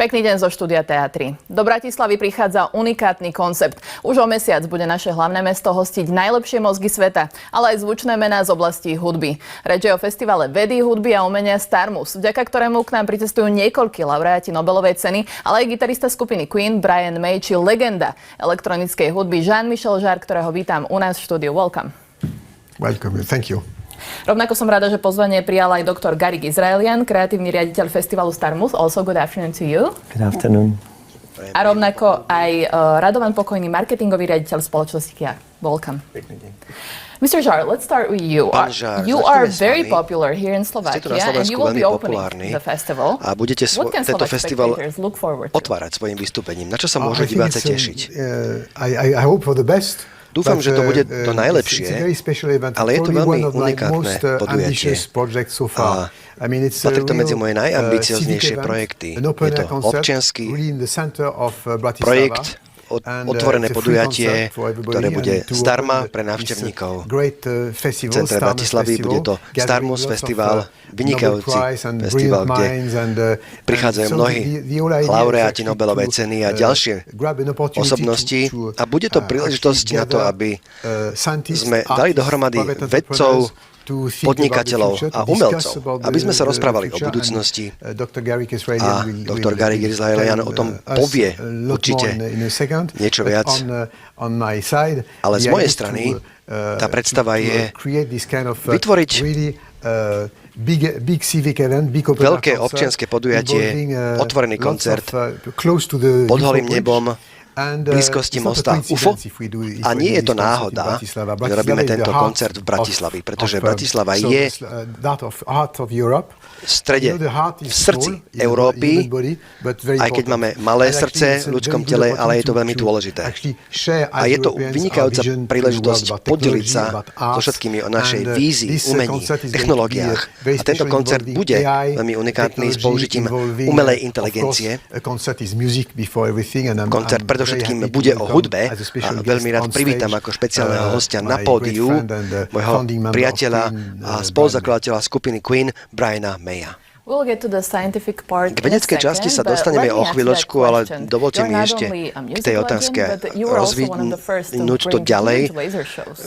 Pekný deň zo štúdia Teatry. Do Bratislavy prichádza unikátny koncept. Už o mesiac bude naše hlavné mesto hostiť najlepšie mozgy sveta, ale aj zvučné mená z oblasti hudby. Reč je o festivale vedy, hudby a umenia Starmus, vďaka ktorému k nám pricestujú niekoľkí laureáti Nobelovej ceny, ale aj gitarista skupiny Queen Brian May či legenda elektronickej hudby Jean-Michel Jarre, ktorého vítam u nás v štúdiu. Welcome. Welcome. Thank you. Rovnako som rada, že pozvanie prijal aj doktor Garrick Israelian, kreatívny riaditeľ festivalu Starmus. Also good afternoon to you. Good afternoon. A rovnako aj Radovan Pokojný, marketingový riaditeľ spoločnosti Kia. Welcome. Mr. Jarre, let's start with you. You are very popular here in Slovakia and you will be opening the festival. A budete tento festival otvárať svojim vystúpením. Na čo sa môžu diváci tešiť? I hope for the best. Dúfam, že to bude to najlepšie, ale je to veľmi unikátne podujatie. Patrí to medzi moje najambicioznejšie projekty. Je to občiansky projekt, otvorené podujatie, ktoré bude zdarma pre návštevníkov. V centre Bratislavy bude to Starmus Festival, vynikajúci festival, kde prichádzajú mnohí laureáti Nobelovej ceny a ďalšie osobnosti. A bude to príležitosť na to, aby sme dali dohromady vedcov, podnikateľov a umelcov, aby sme sa rozprávali o budúcnosti. A doktor Garrick Israelian o tom povie určite niečo viac. Ale z mojej strany tá predstava je vytvoriť veľké občianske podujatie, otvorený koncert pod holým nebom, v blízkosti mosta UFO. A nie je to náhoda, že robíme tento koncert v Bratislavi, pretože Bratislava je v strede, v srdci Európy, aj keď máme malé srdce v ľudskom tele, ale je to veľmi dôležité. A je to vynikajúca príležitosť podeliť sa so všetkými o našej vízii, umení, technológiách. A tento koncert bude veľmi unikátny s použitím umelej inteligencie. Koncert predovšetkým bude o hudbe a veľmi rád privítam ako špeciálneho hostia na pódiu môjho priateľa a spoluzakladateľa skupiny Queen Briana Maya. K vedeckej časti sa dostaneme o chvíľočku, ale dovolte mi ešte k tej otázke rozvinúť to ďalej.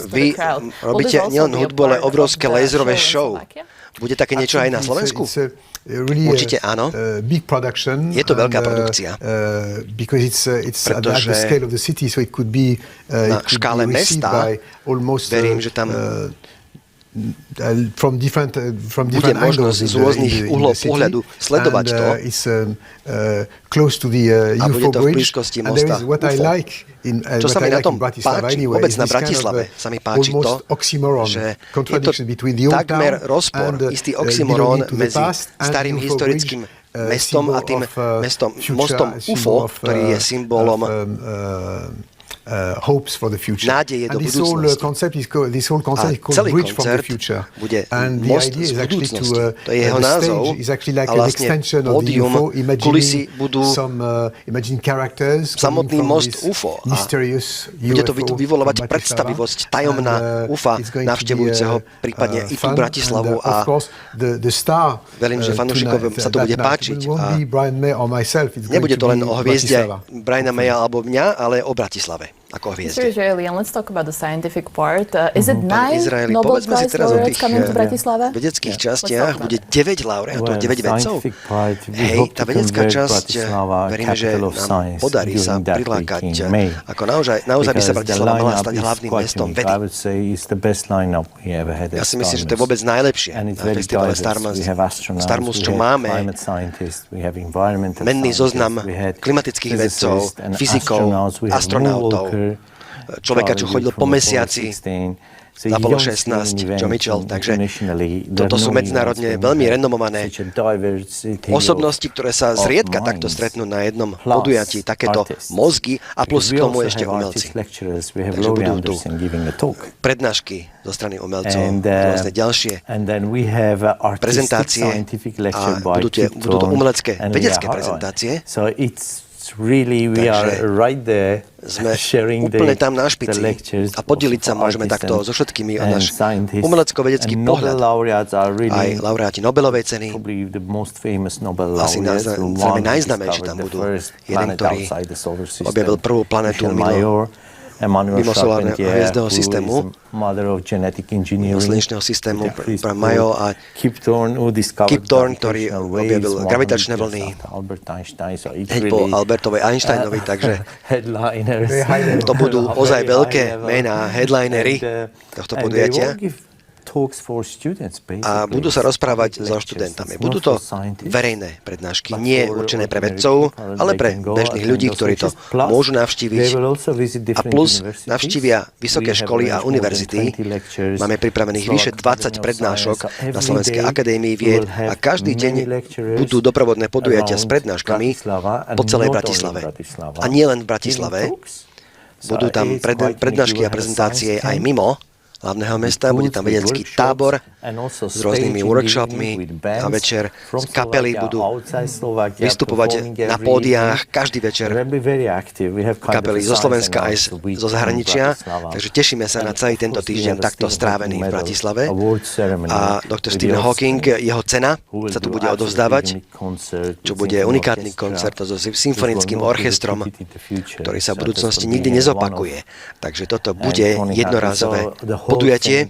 Vy robíte nielen hudbu, ale obrovské laserové show. Bude také niečo aj na Slovensku? Určite áno. Je to veľká produkcia, pretože na škále mesta verím, že tam bude možnosť z rôznych uhlov pohľadu sledovať to a bude to v blízkosti mosta UFO. Čo sa mi na tom páči, vôbec na Bratislave sa mi páči to, že je to takmer rozpor, istý oxymorón medzi starým historickým mestom a tým mostom UFO, ktorý je symbolom nádeje do budúcnosti. A celý koncert bude most z budúcnosti. To je jeho názov. A vlastne pódium, kulisy budú samotný most UFO. A bude to vyvolovať predstavivosť tajomná UFA navštevujúceho, prípadne i tú Bratislavu. A verím, že fanúšikom sa to bude páčiť. A nebude to len o hviezde Briana Maya alebo mňa, ale o Bratislave. Ako hviezde. Mr. Israelian, let's talk about the scientific part. Is it 9 Nobel Prize laureates coming to Bratislava? V vedeckých častiach bude 9 laureátov, 9 vedcov. Hej, tá vedecká časť, verím, že nám podarí sa prilákať, ako naozaj by sa Bratislava mala stať hlavným mestom vedy. Ja si myslím, že to je vôbec najlepšie na festivale Starmus, čo máme. Menný zoznam klimatických vedcov, fyzikov, astronautov, človeka, čo chodil po mesiaci, Apollo 16, Joe Mitchell, takže toto sú medzinárodne veľmi renomované osobnosti, ktoré sa zriedka takto stretnú na jednom podujatí, takéto mozgy a plus k tomu ešte umelci. Takže budú tu prednášky zo strany umelcov, rôzne ďalšie prezentácie a budú to umelecké, vedecké prezentácie. sme úplne tam na špici a podeliť sa môžeme takto so všetkými o náš umelecko-vedecký pohľad. Aj laureáti Nobelovej ceny, asi zrejme najznámejší tam budú. Jeden, ktorý objavil prvú planetu mimo solárneho hviezdneho systému, slnečného systému, Mayo a Kip Thorne, ktorý objavil gravitačné vlny hneď po Albertovi Einsteinovi, takže to budú ozaj veľké mená, headlinery tohto podujatia. A budú sa rozprávať so študentami. Budú to verejné prednášky, nie určené pre vedcov, ale pre bežných ľudí, ktorí to môžu navštíviť. A plus navštívia vysoké školy a univerzity. Máme pripravených vyše 20 prednášok na Slovenskej akadémii vied a každý deň budú doprovodné podujatia s prednáškami po celej Bratislave. A nie len v Bratislave. Budú tam prednášky a prezentácie aj mimo hlavného mesta, bude tam vedecký tábor s rôznymi workshopmi a večer kapely budú vystupovať na pódiách každý večer. Kapely zo Slovenska aj zo zahraničia, takže tešíme sa na celý tento týždeň takto strávený v Bratislave. A Dr. Stephen Hawking, jeho cena sa tu bude odovzdávať, čo bude unikátny koncert so symfonickým orchestrom, ktorý sa v budúcnosti nikdy nezopakuje. Takže toto bude jednorázové podujatie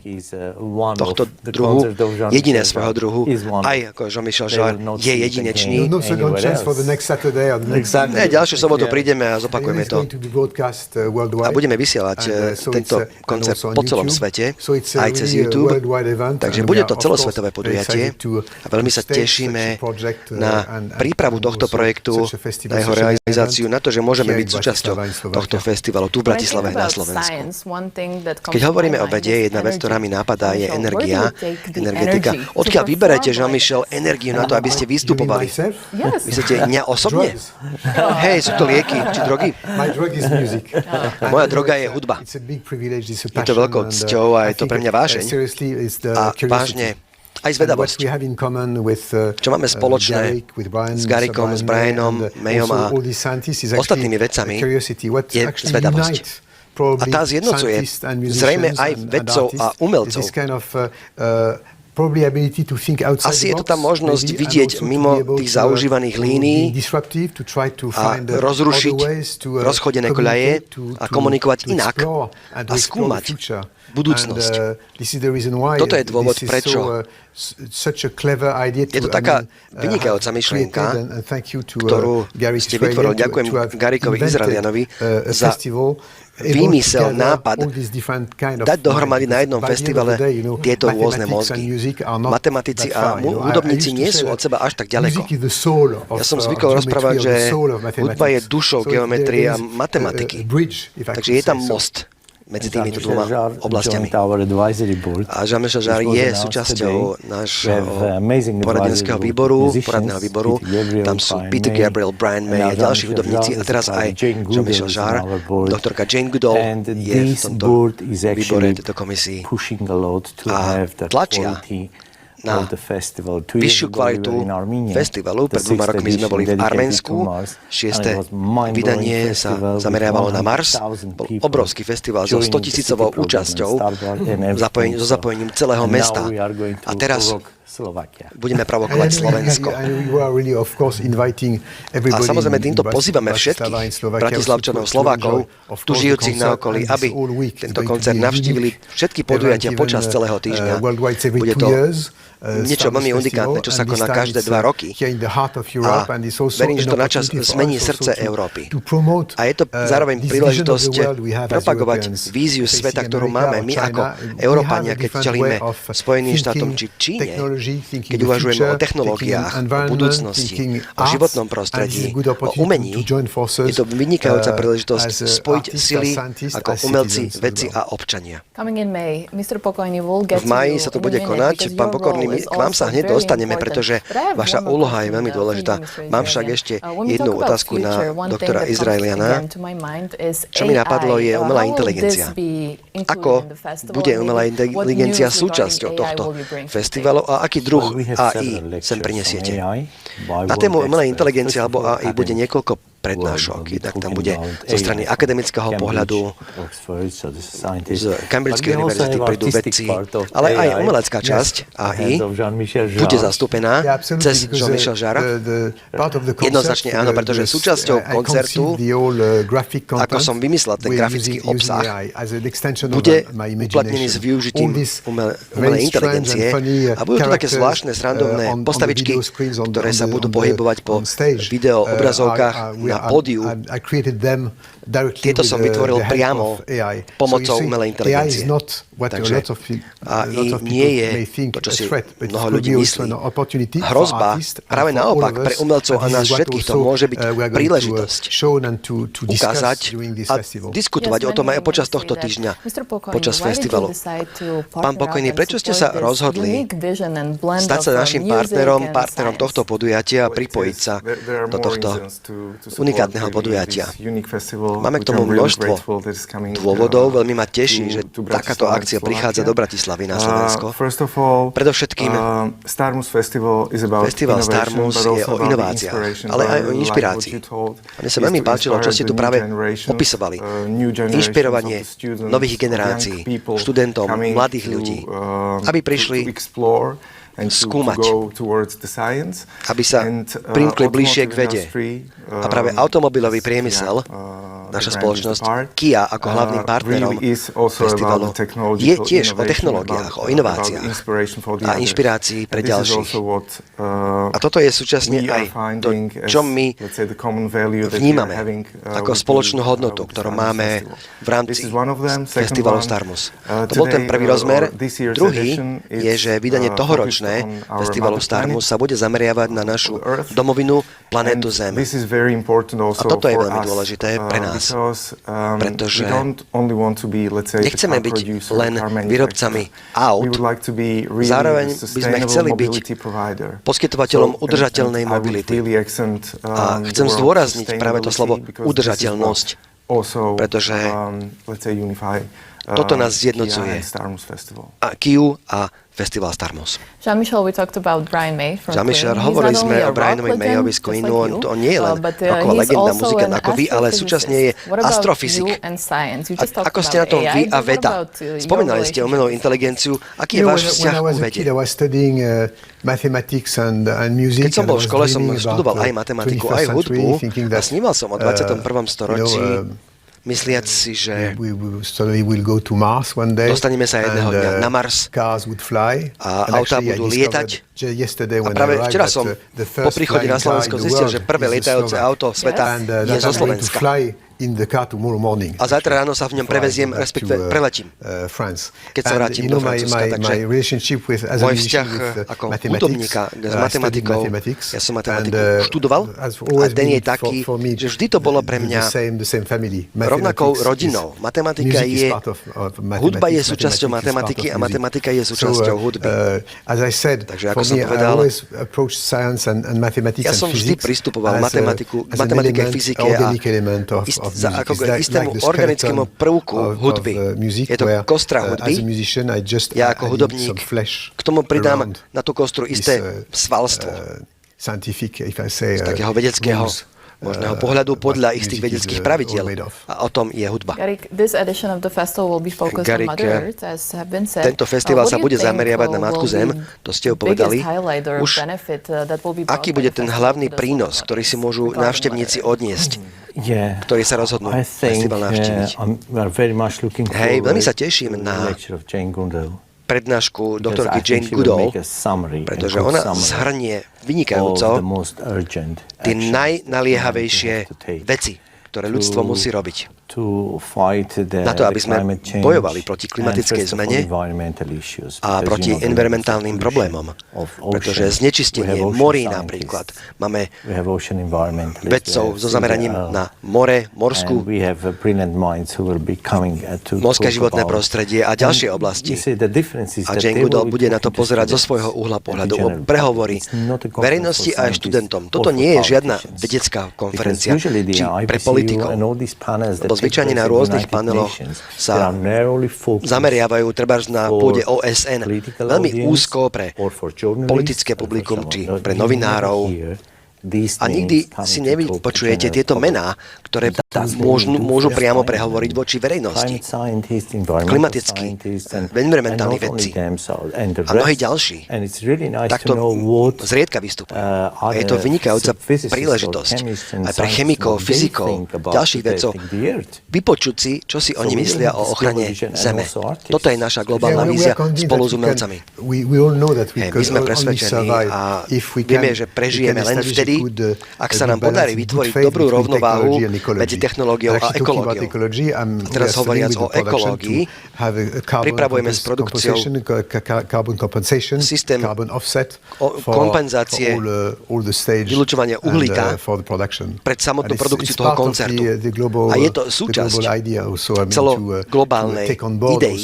tohto druhu, jediné svojho druhu, aj ako Jean-Michel Jarre je jedinečný. Ďalšiu sobotu prídeme a zopakujeme to. A budeme vysielať tento koncert po celom svete, aj cez YouTube. Takže bude to celosvetové podujatie a veľmi sa tešíme na prípravu tohto projektu, na jeho realizáciu, na to, že môžeme byť súčasťou tohto festivalu tu v Bratislave na Slovensku. Keď hovoríme o vede, jedna vec, ktorá mi napadá, je energetika. Odkiaľ vyberete, Jean-Michel, energiu na to, aby ste vystupovali? Myslíte, mňa osobne? Hej, sú to lieky či drogy? Moja droga je hudba. Je to veľkou cťou a je to pre mňa vášeň. A vážne aj zvedavosť. Čo máme spoločné s Garrickom, s Brianom, Mayom a ostatnými vedcami, je zvedavosť. A tá zjednocuje zrejme aj vedcov a umelcov. Asi je to tá možnosť vidieť mimo tých zaužívaných línií a rozrušiť rozchodené koľaje a komunikovať inak a skúmať budúcnosť. Toto je dôvod, prečo je to taká vynikajúca myšlienka, ktorú ste vytvorili. Ďakujem Garrickovi Izraelianovi za výmysel, nápad dať dohromady na jednom festivale tieto rôzne mozgy. Matematici a hudobníci nie sú od seba až tak ďaleko. Ja som zvykol rozprávať, že hudba je dušou geometrie a matematiky. Takže je tam most medzi týmito dvoma oblastiami. A Jean-Michel Jarre je súčasťou nášho poradenského výboru, poradného výboru. Tam sú Peter Gabriel, Brian May a ďalší hudobníci. A teraz aj Jean-Michel Jarre, doktorka Jane Goodall je v tomto výbore, tejto komisii. A tlačia na vyššiu kvalitu festivalu. Pred 2 rokmi sme boli v Arménsku. 6. vydanie sa zameriavalo na Mars. Bol obrovský festival so 100 000 účasťou, so zapojením celého mesta. A teraz budeme provokovať Slovensko. A samozrejme týmto pozývame všetkých Bratislavčanov, Slovákov, tu žijúcich na okolí, aby tento koncert navštívili všetky podujatia počas celého týždňa. Bude to niečo veľmi unikátne, čo sa koná každé 2 roky. A verím, že to načas zmení srdce Európy. A je to zároveň príležitosť propagovať víziu sveta, ktorú máme my ako Európania, keď čelíme Spojeným štátom či Číne, keď uvažujeme o technológiách, o budúcnosti, o životnom prostredí, o umení. Je to vynikajúca príležitosť spojiť sily ako umelci, vedci a občania. V máji sa to bude konať. Pán Pokorný, my k vám sa hneď dostaneme, pretože vaša úloha je veľmi dôležitá. Mám však ešte jednu otázku na doktora Izraeliana. Čo mi napadlo, je umelá inteligencia. Ako bude umelá inteligencia súčasťou tohto festivalu a aký druh AI sem prinesiete? Na tému umelej inteligencie alebo AI bude niekoľko prednášok. Jednak tam bude zo strany akademického pohľadu, z Cambridgeskej univerzity prídu vedci, ale aj umelecká časť AI bude zastúpená cez Jean-Michel Jarre. Jednoznačne áno, pretože súčasťou koncertu, ako som vymyslel ten grafický obsah, bude uplatnený s využitím umelej inteligencie a budú to také zvláštne srandovné postavičky, ktoré sa budú pohybovať po video obrazovkách na pódiu. Tieto som vytvoril priamo pomocou umelej inteligencie. Takže AI nie je to, čo si mnoho ľudí myslí. Hrozba, práve naopak, pre umelcov a nás všetkých to môže byť príležitosť ukázať a diskutovať o tom aj počas tohto týždňa, počas festivalu. Pán Pokojný, prečo ste sa rozhodli stať sa našim partnerom tohto podujatia a pripojiť sa do tohto unikátneho podujatia? Máme k tomu množstvo dôvodov. Veľmi ma teší, že takáto akcia prichádza do Bratislavy na Slovensko. Predovšetkým Festival Starmus je o inováciách, ale aj o inšpirácii. A mne sa veľmi páčilo, čo ste tu práve opisovali. Inšpirovanie nových generácií, študentov, mladých ľudí, aby prišli skúmať, aby sa primkli bližšie k vede. A práve automobilový priemysel, naša spoločnosť, Kia ako hlavným partnerom festivalu, je tiež o technológiách, o inováciách a inšpirácii pre ďalších. A toto je súčasne aj to, čo my vnímame ako spoločnú hodnotu, ktorú máme v rámci festivalu Starmus. To bol ten prvý rozmer. Druhý je, že vydanie tohoročné festivalu Starmus sa bude zameriavať na našu domovinu, planétu Zem. A toto je veľmi dôležité pre nás, pretože nechceme byť len výrobcami aut, zároveň by sme chceli byť poskytovateľom udržateľnej mobility. A chcem zdôrazniť práve to slovo udržateľnosť, pretože toto nás zjednocuje. A Kiu a Festival Starmus. Jean-Michel, hovorili sme o Brianovi Mayovi z Queenu. On nie je len roková legenda, muzikant ako vy, ale súčasne je astrofyzik. Ako ste na tom vy a veda? Spomínali ste umelú inteligenciu. Aký je váš vzťah ku vede? Keď som bol v škole, som študoval aj matematiku, aj hudbu a sníval som o 21. storočí, mysliac si, že dostaneme sa jedného dňa na Mars a autá budú lietať. A práve včera som po príchode na Slovensko zistil, že prvé lietajúce auto sveta je zo Slovenska. A zajtra ráno sa v ňom preveziem, respektíve preletím, keď sa vrátim do Francúzska. Takže môj vzťah ako hudobníka s matematikou, ja som matematiku študoval a ten je taký, že vždy to bolo pre mňa rovnakou rodinou. Matematika je, hudba je súčasťou matematiky a matematika je súčasťou hudby. Takže ako som povedal, ja som vždy pristupoval k matematike, fyzike a ako k istému organickému prvku hudby. Je to kostra hudby. Ja ako hudobník k tomu pridám na tú kostru isté svalstvo. Z takého vedeckého možného pohľadu podľa istých vedeckých pravidiel. A o tom je hudba. Garik, tento festival sa bude zameriavať na Matku Zem, to ste ju povedali. Už aký bude ten hlavný prínos, ktorý si môžu návštevníci odniesť, ktorí sa rozhodnú festival navštíviť? Hej, veľmi sa teším na prednášku doktorky Jane Goodall, pretože ona zhrnie vynikajúco tie najnaliehavejšie veci, ktoré ľudstvo musí robiť na to, aby sme bojovali proti klimatickej zmene a proti environmentálnym problémom. Pretože znečistenie morí napríklad. Máme vedcov so zameraním na more, morskú, morské životné prostredie a ďalšie oblasti. A Jane Goodall bude na to pozerať zo svojho uhla pohľadu o prehovory verejnosti a aj študentom. Toto nie je žiadna vedecká konferencia či pre politikov. Zvyčajne na rôznych paneloch sa zameriavajú trebárs na pôde OSN veľmi úzko pre politické publikum či pre novinárov. A nikdy si nevypočujete tieto mená, ktoré môžu priamo prehovoriť voči verejnosti. Klimatickí, environmentálni vedci a mnohí ďalší takto zriedka vystupujú. A je to vynikajúca príležitosť aj pre chemikov, fyzikov, ďalších vedcov vypočuť si, čo si oni myslia o ochrane Zeme. Toto je naša globálna vízia spolu s umelcami. My sme presvedčení a vieme, že prežijeme len vtedy, ak sa nám podarí vytvoriť dobrú rovnováhu medzi technológiou a ekológiou. A teraz hovoriac o ekológii, pripravujeme s produkciou systém kompenzácie vylučovania uhlíka pred samotnú produkciu toho koncertu. A je to súčasť celoglobálnej idei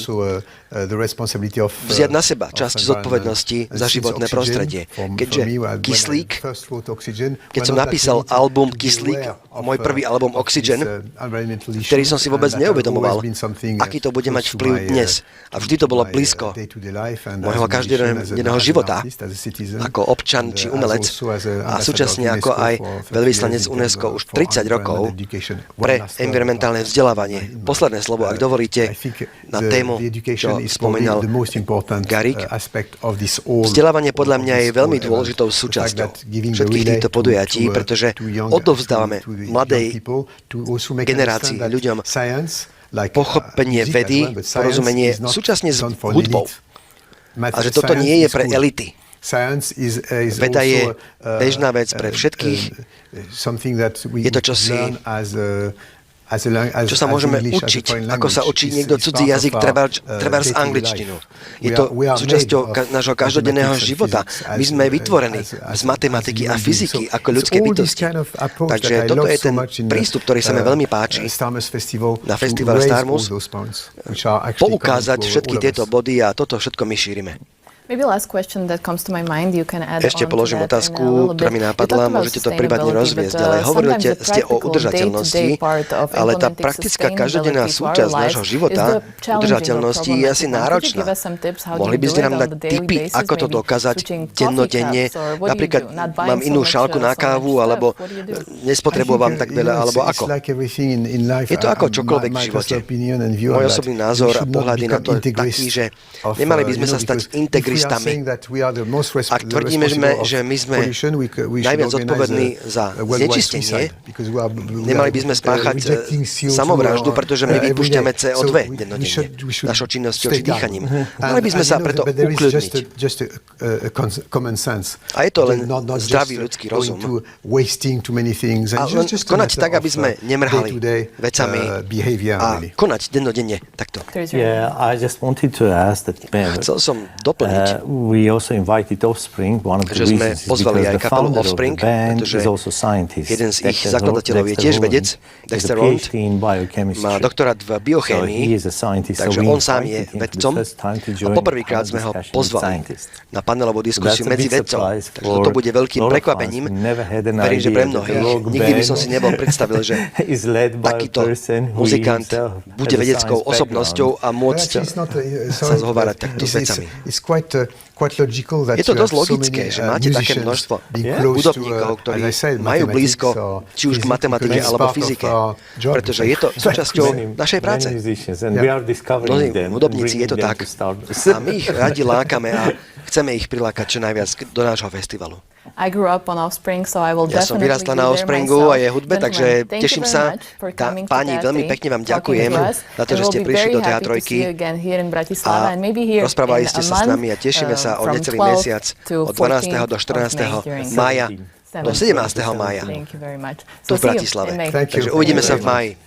vziať na seba časť zodpovednosti za životné prostredie. Keďže kyslík, keď som napísal album Kyslík, môj prvý album Oxygen, ktorý som si vôbec neuvedomoval, aký to bude mať vplyv dnes. A vždy to bolo blízko môjho každodenného života, ako občan či umelec a súčasne ako aj veľvyslanec UNESCO už 30 rokov pre environmentálne vzdelávanie. Posledné slovo, ak dovolíte, na tému, čo spomínal Garik. Vzdelávanie podľa mňa je veľmi dôležitou súčasťou všetkých týchto podujatí, pretože odovzdávame mladej generácii, ľuďom pochopenie vedy, porozumenie súčasne s hudbou. A že toto nie je pre elity. Veda je bežná vec pre všetkých. Je to čosi, čo sa môžeme učiť, ako sa učí niekto cudzí jazyk, trebárs angličtinu. Je to súčasťou nášho každodenného života. My sme vytvorení z matematiky a fyziky ako ľudské bytosti. Takže toto je ten prístup, ktorý sa mi veľmi páči na festivale Starmus. Poukázať všetky tieto body a toto všetko my šírime. Ešte položím otázku, ktorá mi napadla, môžete to prípadne rozviesť ďalej. Hovorili ste o udržateľnosti, ale tá praktická každodenná súčasť nášho života, udržateľnosti je asi náročná. Mohli by ste nám dať tipy, ako to dokázať dennodenne? Napríklad mám inú šálku na kávu, alebo nespotrebujem tak veľa, alebo ako? Je to ako čokoľvek v živote. Môj osobný názor a pohľad je na to taký, že nemali by sme sa stať integristami. Ak tvrdíme, že my sme najviac zodpovední za znečistenie, nemali by sme spáchať samovraždu, pretože my vypúšťame CO2 dennodenne našou činnosťou či dýchaním. Mali by sme sa preto ukľudniť. A je to len zdravý ľudský rozum. A len konať tak, aby sme nemrhali vecami a konať dennodenne takto. Chcel som doplniť, že sme pozvali aj kapelu Offspring, pretože jeden z ich zakladateľov je tiež vedec, Dexter Rond, má doktorát v biochémii, takže on sám je vedcom a poprvýkrát sme ho pozvali na panelovú diskusiu medzi vedcov. Takže toto bude veľkým prekvapením. Verím, že pre mnohých. Nikdy by som si nebol predstavil, že takýto muzikant bude vedeckou osobnosťou a môcť sa zhovárať takto s vecami. Je to dosť logické, že máte také množstvo hudobníkov, ktorí majú blízko či už k matematike alebo fyzike, pretože je to súčasťou našej práce. Mnohí hudobníci je to tak a my ich radi lákame a chceme ich prilákať čo najviac do nášho festivalu. Ja som vyrastla na Offspringu a je hudbe, takže teším sa. Páni, veľmi pekne vám ďakujem za to, že ste prišli do Teatrojky a rozprávali ste sa s nami a tešíme sa o necelý mesiac od 12. do 14. mája do 17. mája tu v Bratislave. Takže uvidíme sa v máji.